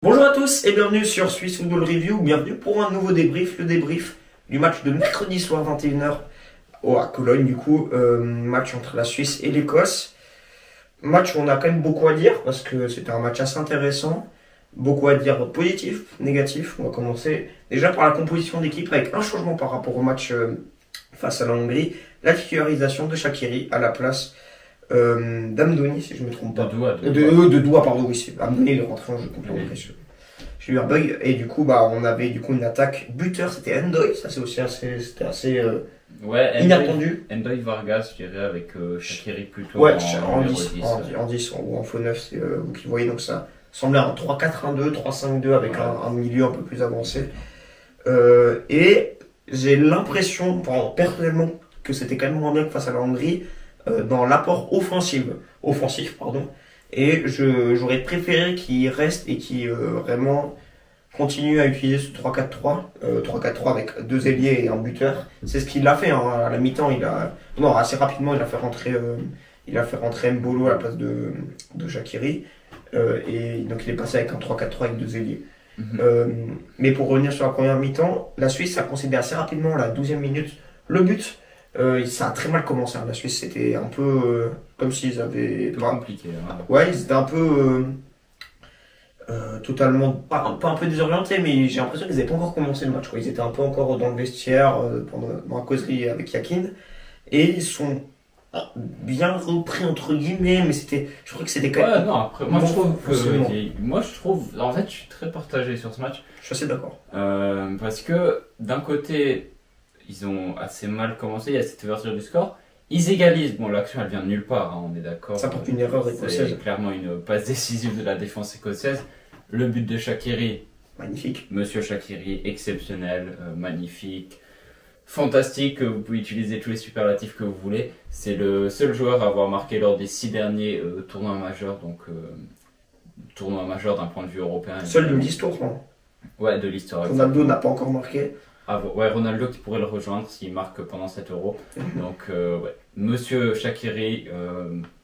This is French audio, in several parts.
Bonjour à tous et bienvenue sur Swiss Football Review, bienvenue pour un nouveau débrief, le débrief du match de mercredi soir 21h à Cologne du coup, match entre la Suisse et l'Écosse. Match où on a quand même beaucoup à dire parce que c'était un match assez intéressant, beaucoup à dire positif, négatif. On va commencer déjà par la composition d'équipe avec un changement par rapport au match face à la Hongrie, la titularisation de Shaqiri à la place d'Amdouni, si je ne me trompe pas. De Doua, pardon, oui, c'est Amdouni, il est rentré en jeu complètement. J'ai eu un bug et du coup, on avait une attaque buteur, c'était Ndoye, ça c'est aussi assez inattendu. Ndoye Vargas, je dirais, avec Shaqiri plutôt ouais, en 10 ou en faux 9, c'est vous qui voyez, donc ça semblait un 3-4-1-2, 3-5-2 avec un milieu un peu plus avancé. Et j'ai l'impression, personnellement, que c'était quand même moins bien que face à la Hongrie dans l'apport offensif. Et j'aurais préféré qu'il reste et qu'il vraiment continue à utiliser ce 3-4-3. 3-4-3 avec deux ailiers et un buteur. C'est ce qu'il a fait à la mi-temps. Assez rapidement, il a fait rentrer Mbolo à la place de Shaqiri. Et donc il est passé avec un 3-4-3 avec deux ailiers. Mais pour revenir sur la première mi-temps, la Suisse a concédé assez rapidement à la 12e minute le but. Ça a très mal commencé. La Suisse, c'était un peu comme s'ils avaient. Pas compliqué. Hein. Ouais, ils étaient un peu totalement. Pas un peu désorientés, mais j'ai l'impression qu'ils n'avaient pas encore commencé le match. Ils étaient un peu encore dans le vestiaire, dans la causerie avec Yakin. Et ils sont bien repris, entre guillemets, mais je crois que c'était quand même. Ouais, non, après, moi je trouve. En fait, je suis très partagé sur ce match. Je suis assez d'accord. Parce que d'un côté, ils ont assez mal commencé, il y a cette ouverture du score. Ils égalisent, bon l'action elle vient de nulle part, on est d'accord. Ça porte une erreur écossaise. C'est clairement une passe décisive de la défense écossaise. Le but de Shaqiri. Magnifique. Monsieur Shaqiri, exceptionnel, magnifique, fantastique, vous pouvez utiliser tous les superlatifs que vous voulez. C'est le seul joueur à avoir marqué lors des 6 derniers tournois majeurs, donc tournois majeurs d'un point de vue européen. Seul de l'histoire, hein. Ouais, de l'histoire. Ronaldo n'a pas encore marqué. Ouais, Ronaldo qui pourrait le rejoindre s'il marque pendant 7 euros. Donc, Monsieur Shaqiri,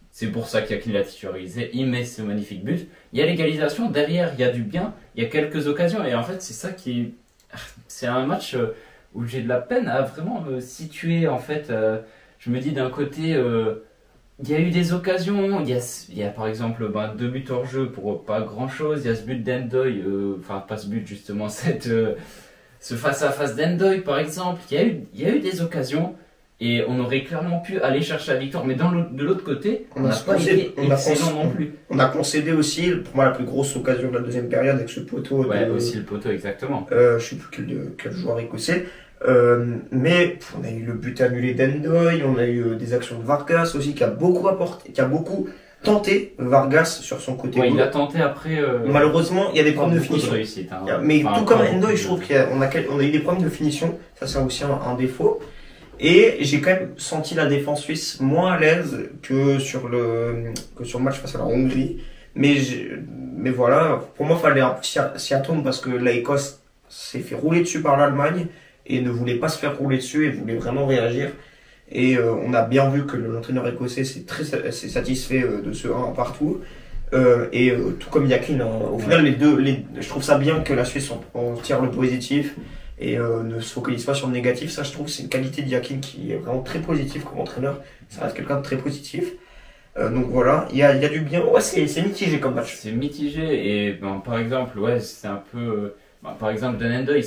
c'est pour ça qu'il l'a titularisé. Il met ce magnifique but. Il y a l'égalisation, derrière, il y a du bien, il y a quelques occasions. Et en fait, c'est ça qui. C'est un match où j'ai de la peine à vraiment me situer. En fait, je me dis d'un côté, il y a eu des occasions. Il y a par exemple 2 buts hors jeu pour pas grand chose. Il y a ce but d'Ndoye, enfin, pas ce but justement, ce face-à-face d'Ndoye par exemple, il y a eu des occasions et on aurait clairement pu aller chercher la victoire, mais de l'autre côté, on n'a pas été excellent non plus. On a concédé aussi, pour moi, la plus grosse occasion de la deuxième période avec ce poteau. Ouais, aussi le poteau, exactement. Je sais plus quel joueur écossais. Mais on a eu le but annulé d'Ndoye, on a eu des actions de Vargas aussi qui a beaucoup apporté, qui a beaucoup tenté Vargas sur son côté. Ouais, il a tenté après. Malheureusement, il y a des problèmes de finition. Réussite, hein. Mais tout comme Ndoye, je trouve qu'on a eu des problèmes de finition. Ça, c'est aussi un défaut. Et j'ai quand même senti la défense suisse moins à l'aise que sur le match face à la Hongrie. Mais voilà, pour moi, il fallait s'y attendre parce que l'Écosse s'est fait rouler dessus par l'Allemagne et ne voulait pas se faire rouler dessus et voulait vraiment réagir. Et on a bien vu que l'entraîneur écossais s'est satisfait de ce 1 partout. Tout comme Yakin, au final, je trouve ça bien que la Suisse en tire le positif et ne se focalise pas sur le négatif. Ça, je trouve que c'est une qualité de Yakin qui est vraiment très positive comme entraîneur. Ça reste quelqu'un de très positif. Donc voilà, il y a du bien. Ouais, c'est mitigé comme match. C'est mitigé et par exemple, c'est un peu. Par exemple, Dan Ndoye,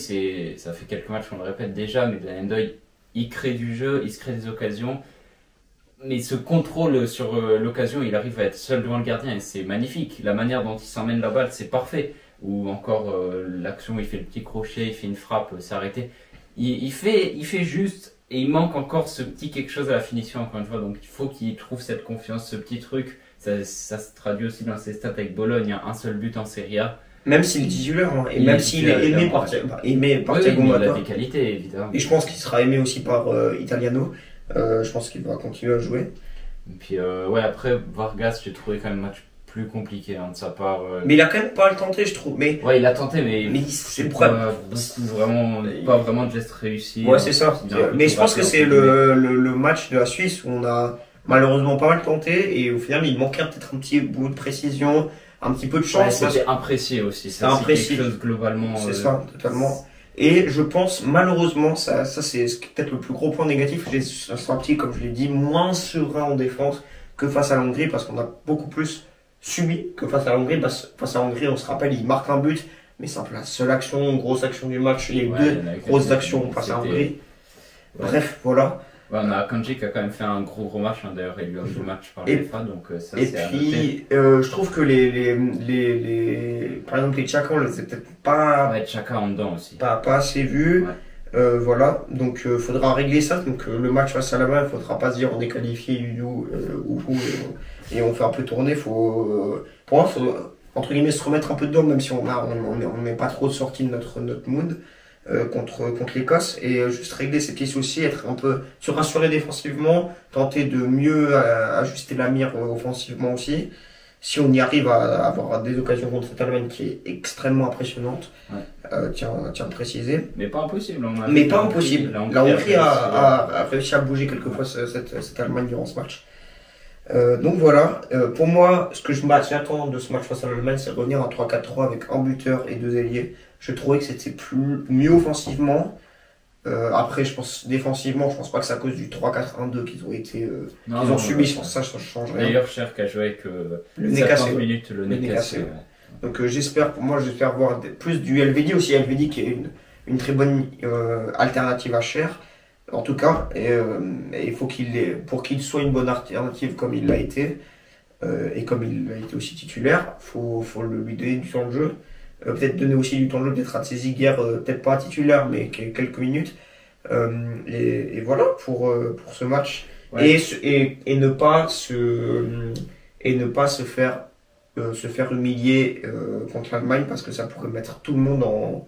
ça fait quelques matchs qu'on le répète déjà, mais Dan Ndoye, il crée du jeu, il se crée des occasions, mais ce contrôle sur l'occasion, il arrive à être seul devant le gardien et c'est magnifique. La manière dont il s'emmène la balle, c'est parfait. Ou encore l'action, il fait le petit crochet, il fait une frappe, c'est arrêté. Il fait juste et il manque encore ce petit quelque chose à la finition, encore une fois. Donc il faut qu'il trouve cette confiance, ce petit truc. Ça se traduit aussi dans ses stats avec Bologne, il y a un seul but en Serie A. Même s'il est titulaire, hein, et même s'il est aimé par Thiago Motta. Il a des qualités, évidemment. Et je pense qu'il sera aimé aussi par Italiano. Je pense qu'il va continuer à jouer. Et puis, après, Vargas, j'ai trouvé quand même un match plus compliqué de sa part. Mais il a quand même pas le tenté, je trouve. Ouais, il a tenté, mais c'est pas vraiment de gestes réussis. Ouais, c'est ça. Mais je pense que c'est le match de la Suisse où on a malheureusement pas mal tenté et au final il manquait peut-être un petit bout de précision, un petit peu de Ouais, chance. c'était imprécis aussi. C'était imprécis. C'est quelque chose globalement. C'est ça, totalement. Et je pense, malheureusement, ça c'est peut-être le plus gros point négatif. J'ai senti, comme je l'ai dit, moins serein en défense que face à la Hongrie parce qu'on a beaucoup plus subi que face à la Hongrie. Face à la Hongrie, on se rappelle, il marque un but, mais c'est un peu la seule action, grosse action du match. Il y a eu Ouais, deux il y en a grosses quelques-unes. actions face à la Hongrie. Ouais. Bref, voilà. Ouais, on a Akanji qui a quand même fait un gros match, hein, d'ailleurs, élu homme du match par Et- l'UEFA, donc ça Et c'est à noter. puis, je trouve que par exemple, les Tchèques, on les a peut-être pas, Ouais, Chaka en dedans aussi. pas assez vus. Ouais. Voilà, donc faudra régler ça. Donc le match face à la main, il faudra pas se dire on est qualifié et on fait un peu tourner. Pour moi, faut entre guillemets se remettre un peu dedans, même si on n'est pas trop sorti de notre mood contre l'Écosse et juste régler ces petits soucis, être un peu se rassurer défensivement, tenter de mieux ajuster la mire offensivement aussi. Si on y arrive à avoir des occasions contre cette Allemagne qui est extrêmement impressionnante, tiens à préciser. Mais pas impossible. Mais pas impossible. La Hongrie a a réussi à bouger quelquefois cette Allemagne durant ce match. Donc voilà, pour moi, ce que j'attends de ce match face à l'Allemagne, c'est revenir à 3-4-3 avec un buteur et deux ailiers. Je trouvais que c'était mieux offensivement. Après, je pense défensivement, je pense pas que c'est à cause du 3-4-1-2 qu'ils ont subi. Je pense que ça change rien. D'ailleurs, Cher qui a joué avec Le nez cassé. 50 minutes, le nez cassé. ouais. Donc j'espère voir plus du Elvedi aussi. Elvedi qui est une très bonne alternative à Cher. En tout cas, et il faut pour qu'il soit une bonne alternative comme il l'a été, et comme il a été aussi titulaire, faut lui donner du temps de jeu. Peut-être donner aussi du temps de jeu, peut-être à Tsesiger, peut-être pas titulaire, mais quelques minutes. Et voilà pour ce match. Ouais. Et ne pas se faire humilier contre l'Allemagne parce que ça pourrait mettre tout le monde en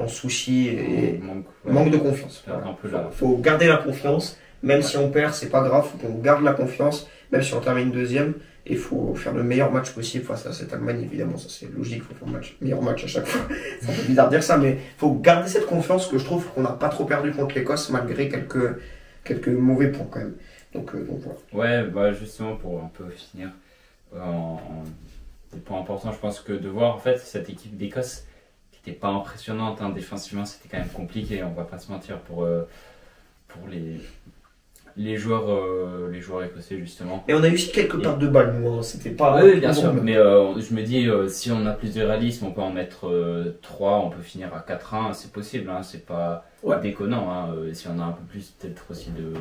souci et manque de confiance. Voilà. Un peu là. Faut garder la confiance, même si on perd, c'est pas grave, faut qu'on garde la confiance, même si on termine deuxième. Et il faut faire le meilleur match possible face à cette Allemagne, évidemment, ça c'est logique, il faut faire le meilleur match à chaque fois. C'est un peu bizarre de dire ça, mais il faut garder cette confiance que je trouve qu'on n'a pas trop perdu contre l'Écosse, malgré quelques mauvais points quand même. Donc voilà. Ouais, bah justement pour un peu finir des points importants, je pense que de voir en fait cette équipe d'Écosse qui n'était pas impressionnante, hein, défensivement c'était quand même compliqué, on va pas se mentir pour les joueurs écossais justement. Et on a eu aussi quelques pertes de balles, nous, hein. C'était pas. Oui, bien sûr, mais je me dis si on a plus de réalisme, on peut en mettre 3, on peut finir à 4-1, c'est possible, hein, c'est pas déconnant. Hein, si on a un peu plus peut-être aussi de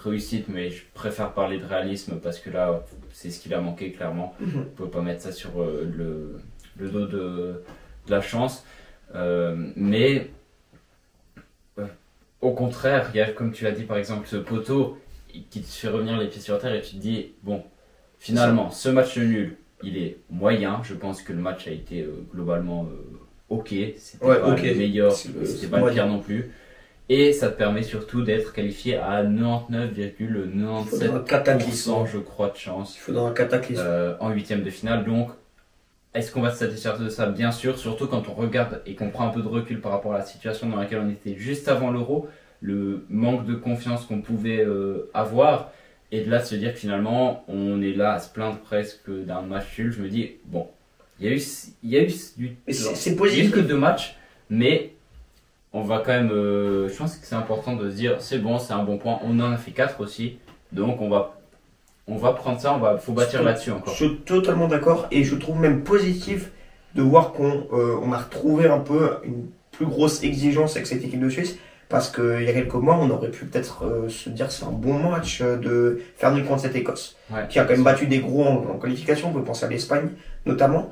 réussite, mais je préfère parler de réalisme parce que là, c'est ce qu'il a manqué clairement. On peut pas mettre ça sur le dos de la chance, mais. Au contraire, il y a, comme tu l'as dit par exemple, ce poteau qui te fait revenir les pieds sur terre et tu te dis, bon, finalement, ce match nul, il est moyen. Je pense que le match a été globalement ok. C'était pas le meilleur, c'était pas le pire non plus. Et ça te permet surtout d'être qualifié à 99,97% je crois de chance. Il faudra un cataclysme. En huitième de finale, donc. Est-ce qu'on va se satisfaire de ça? Bien sûr, surtout quand on regarde et qu'on prend un peu de recul par rapport à la situation dans laquelle on était juste avant l'Euro, le manque de confiance qu'on pouvait avoir, et de là de se dire que finalement on est là à se plaindre presque d'un match nul. Je me dis, bon, il y a eu c'est positif. que 2 matchs, mais on va quand même, je pense que c'est important de se dire, c'est bon, c'est un bon point, on en a fait 4 aussi, donc on va prendre ça, faut bâtir là-dessus encore. Je suis totalement d'accord et je trouve même positif de voir qu'on a retrouvé un peu une plus grosse exigence avec cette équipe de Suisse parce qu'il y a quelques mois on aurait pu peut-être se dire que c'est un bon match de faire nul contre cette Écosse qui a quand même battu des gros en qualification, on peut penser à l'Espagne notamment.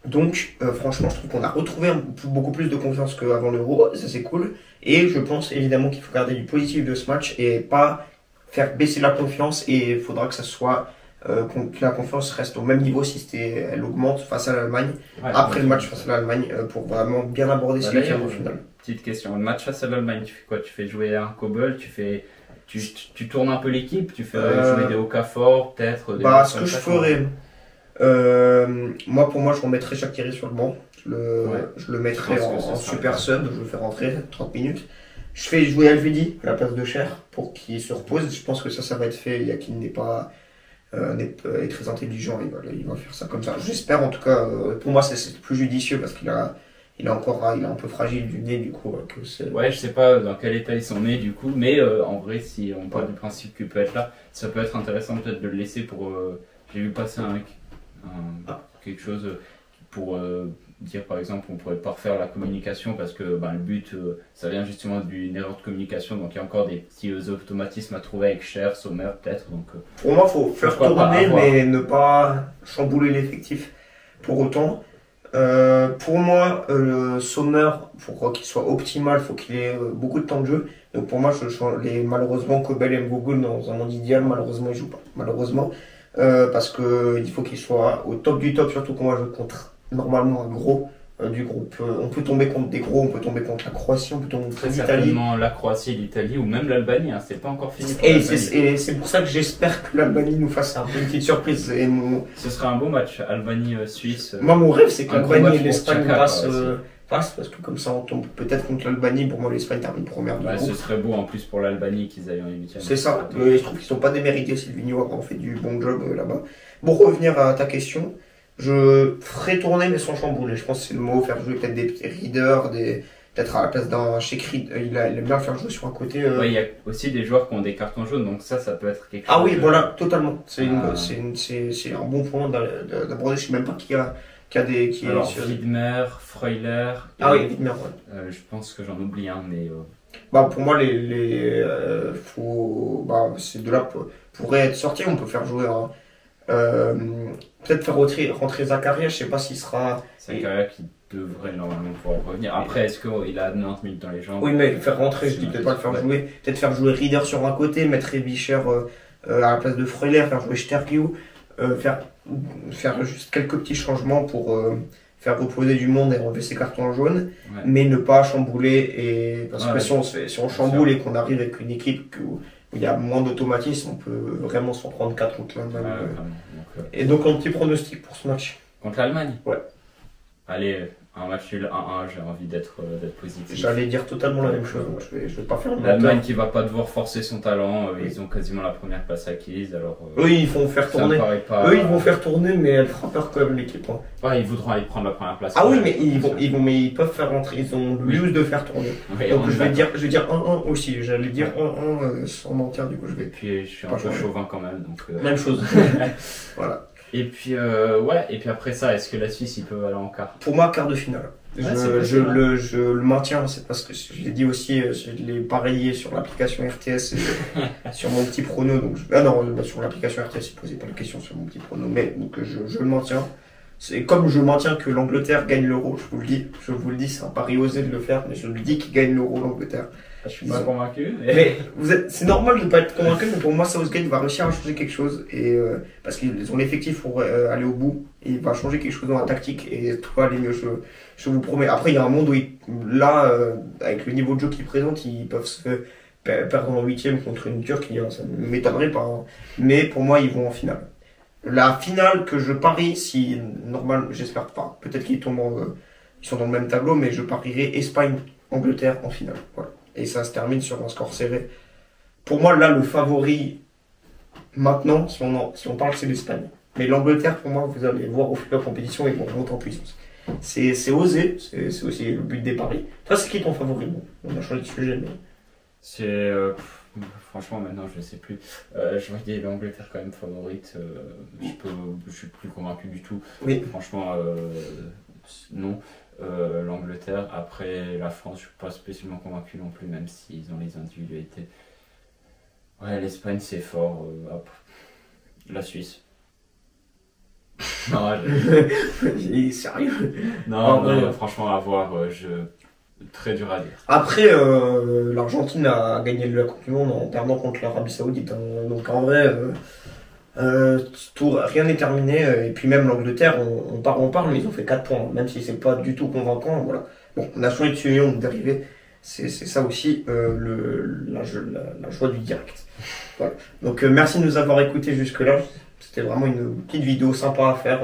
Donc franchement je trouve qu'on a retrouvé beaucoup plus de confiance qu'avant l'Euro, ça c'est cool et je pense évidemment qu'il faut garder du positif de ce match et pas faire baisser la confiance et il faudra que ça soit que la confiance reste au même niveau si elle augmente face à l'Allemagne après le match face à l'Allemagne pour vraiment bien aborder ce week-end au final. Petite question, le match face à l'Allemagne, tu fais quoi? Tu fais jouer un Kobel, tu tournes un peu l'équipe, tu fais jouer des Okafor peut-être ce que je ferais pour moi je remettrais Shaqiri sur le banc, je le mettrais en super sub, je le fais rentrer 30 minutes. Je fais jouer Elvedi à la place de Cher pour qu'il se repose. Je pense que ça va être fait. Yakin n'est pas est très intelligent, il va faire ça comme ça. J'espère en tout cas, pour moi c'est plus judicieux parce il est un peu fragile du nez du coup. Que c'est... Ouais, je sais pas dans quel état ils sont nés du coup, mais en vrai, si on part du principe qu'il peut être là, ça peut être intéressant peut-être de le laisser pour. J'ai vu passer quelque chose pour dire par exemple on pourrait pas refaire la communication parce que le but ça vient justement d'une erreur de communication, donc il y a encore des petits automatismes à trouver avec Cher, Sommer peut-être. Donc pour moi, faut faire tourner mais ne pas chambouler l'effectif pour autant. Pour moi, Sommer, pour qu'il soit optimal, faut qu'il ait beaucoup de temps de jeu. Donc pour moi, malheureusement, Kobel et Mgogoun, dans un monde idéal, malheureusement, ils jouent pas. Malheureusement, parce que il faut qu'il soit au top du top, surtout quand on va jouer contre normalement un gros du groupe. On peut tomber contre des gros, on peut tomber contre la Croatie, on peut tomber contre l'Italie. Certainement la Croatie, l'Italie ou même l'Albanie, hein, c'est pas encore fini. Et c'est pour ça que j'espère que l'Albanie nous fasse une petite surprise. Ce sera un beau match, Albanie-Suisse. Moi, mon rêve, c'est que l'Albanie et l'Espagne passent, parce que comme ça, on tombe peut-être contre l'Albanie. Pour moi, l'Espagne termine première du groupe. Ce serait beau en plus pour l'Albanie qu'ils aillent en huitième. C'est ça. Je trouve qu'ils sont pas démérités. Silvino a fait du bon job là-bas. Pour revenir à ta question, je ferai tourner mais sans chambouler. Je pense que c'est le mot. Faire jouer peut-être des petits readers, peut-être à la place d'un Shekri. Il aime bien faire jouer sur un côté. Ouais, il y a aussi des joueurs qui ont des cartons jaunes, donc ça peut être quelque chose. Ah oui, voilà, totalement. C'est un bon point d'aborder. Je sais même pas qui a des. Alors, Widmer, Freuler. Ah oui, Widmer, ouais. Je pense que j'en oublie un, mais. Pour moi, ces deux-là pourraient être sortis. On peut faire jouer peut-être faire rentrer Zakaria. Je sais pas s'il sera. Zakaria qui devrait normalement pouvoir revenir. Après, est-ce qu'il a 90 minutes dans les jambes? Oui, mais faire rentrer, je dis peut-être pas le faire jouer. Peut-être faire jouer Rieder sur un côté, mettre Vischer à la place de Freuler, faire jouer Stergiou, faire juste quelques petits changements pour faire reposer du monde et enlever ses cartons jaunes, mais ne pas chambouler. Parce que si on chamboule et qu'on arrive avec une équipe où il y a moins d'automatisme, on peut vraiment s'en prendre 4 contre l'Allemagne. Et donc un petit pronostic pour ce match. Contre l'Allemagne? Ouais. Allez, un match nul 1-1, j'ai envie d'être positif. J'allais dire totalement la même chose, donc je vais pas faire l'Allemagne qui va pas devoir forcer son talent, ils ont quasiment la première place acquise, alors. Eux ils vont faire tourner. Eux ils vont faire tourner, mais elle fera peur quand même l'équipe. Ouais, ils voudront aller prendre la première place. Ah oui, mais ils peuvent faire rentrer, ils ont l'use de faire tourner. Oui, donc je vais dire 1-1 aussi, j'allais dire 1-1 sans mentir, du coup je vais. Et puis je suis un peu chauvin quand même, donc. Même chose. Voilà. Et puis après ça, est-ce que la Suisse ils peuvent aller en quart? Pour moi, quart de finale. Je le maintiens, c'est parce que je l'ai dit aussi, je l'ai pareillé sur l'application RTS et sur mon petit prono. Donc sur l'application RTS, il ne posait pas la question sur mon petit prono, mais donc je le maintiens. C'est comme je maintiens que l'Angleterre gagne l'Euro, je vous le dis, c'est un pari osé de le faire, mais je le dis qu'il gagne l'Euro, l'Angleterre. Je suis pas convaincu. Mais c'est normal de ne pas être convaincu, mais pour moi, Southgate va réussir à changer quelque chose. Et, parce qu'ils ont l'effectif pour aller au bout. Et il va changer quelque chose dans la tactique. Et tout va aller mieux, je vous promets. Après, il y a un monde où, avec le niveau de jeu qu'ils présentent, ils peuvent se perdre en huitième contre une Turquie. Ça ne m'étonnerait pas. Hein. Mais pour moi, ils vont en finale. La finale que je parie, si normal, j'espère pas. Peut-être qu'ils tombent, ils sont dans le même tableau, mais je parierai Espagne-Angleterre en finale. Voilà. Et ça se termine sur un score serré. Pour moi, là, le favori, maintenant, si on parle, c'est l'Espagne. Mais l'Angleterre, pour moi, vous allez voir au fil de la compétition, ils vont monter en puissance. C'est osé, c'est aussi le but des paris. Toi, c'est qui ton favori? Bon, on a changé de sujet, mais. C'est. Franchement, maintenant, je ne sais plus. Je vois qu'il y a l'Angleterre quand même favorite. Je suis plus convaincu du tout. Oui. Franchement, non. L'Angleterre, après la France, je suis pas spécialement convaincu non plus, même s'ils ont les individualités. Ouais, l'Espagne c'est fort. La Suisse. Non, Il est sérieux? Non, franchement, à voir, très dur à dire. Après, l'Argentine a gagné la Coupe du Monde en perdant contre l'Arabie Saoudite. Hein. Donc en vrai. Rien n'est terminé, et puis même l'Angleterre, on parle, mais ils ont fait 4 points, même si c'est pas du tout convaincant. Voilà. Bon, on a changé de sujet, on est dérivé, c'est ça aussi la joie du direct. Voilà. Donc merci de nous avoir écoutés jusque-là, c'était vraiment une petite vidéo sympa à faire,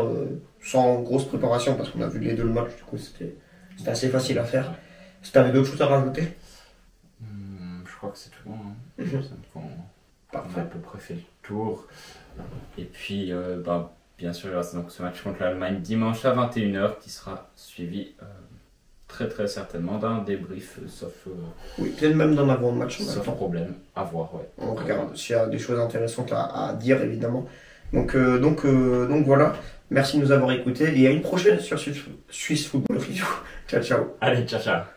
sans grosse préparation, parce qu'on a vu les deux matchs, du coup c'était assez facile à faire. Si tu avais d'autres choses à rajouter? Je crois que c'est tout bon. Hein. Mm-hmm. On a à peu près fait le tour. Et puis, bien sûr, il y aura donc ce match contre l'Allemagne dimanche à 21h qui sera suivi très très certainement d'un débrief, sauf Oui, peut-être même d'en avant le match. problème à voir. Ouais. On regarde s'il y a des choses intéressantes à dire, évidemment. Donc voilà. Merci de nous avoir écoutés et à une prochaine sur Swiss Football Review. Ciao, ciao. Allez, ciao, ciao.